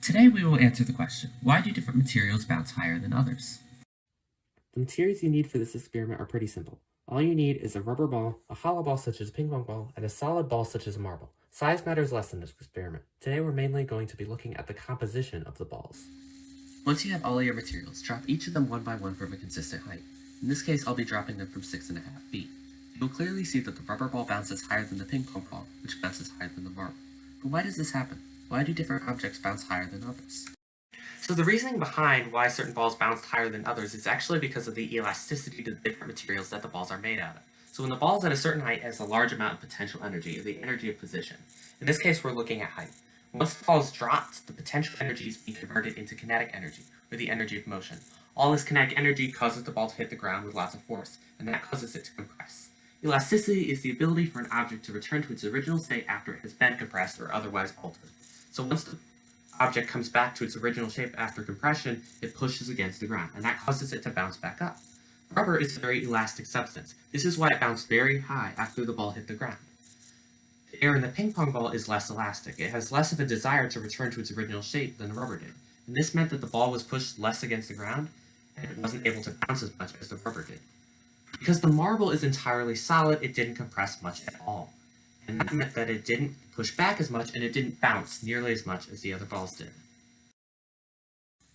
Today we will answer the question, why do different materials bounce higher than others? The materials you need for this experiment are pretty simple. All you need is a rubber ball, a hollow ball such as a ping pong ball, and a solid ball such as a marble. Size matters less in this experiment. Today we're mainly going to be looking at the composition of the balls. Once you have all your materials, drop each of them one by one from a consistent height. In this case, I'll be dropping them from 6.5 feet. You'll clearly see that the rubber ball bounces higher than the ping pong ball, which bounces higher than the marble. But why does this happen? Why do different objects bounce higher than others? So the reasoning behind why certain balls bounce higher than others is actually because of the elasticity to the different materials that the balls are made out of. So when the ball is at a certain height, it has a large amount of potential energy, or the energy of position. In this case, we're looking at height. Once the ball is dropped, the potential energy is being converted into kinetic energy, or the energy of motion. All this kinetic energy causes the ball to hit the ground with lots of force, and that causes it to compress. Elasticity is the ability for an object to return to its original state after it has been compressed or otherwise altered. So once the object comes back to its original shape after compression, it pushes against the ground, and that causes it to bounce back up. Rubber is a very elastic substance. This is why it bounced very high after the ball hit the ground. The air in the ping pong ball is less elastic. It has less of a desire to return to its original shape than the rubber did, and this meant that the ball was pushed less against the ground, and it wasn't able to bounce as much as the rubber did. Because the marble is entirely solid, it didn't compress much at all, and that meant that it didn't push back as much and it didn't bounce nearly as much as the other balls did.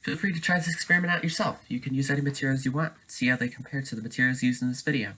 Feel free to try this experiment out yourself. You can use any materials you want, see how they compare to the materials used in this video.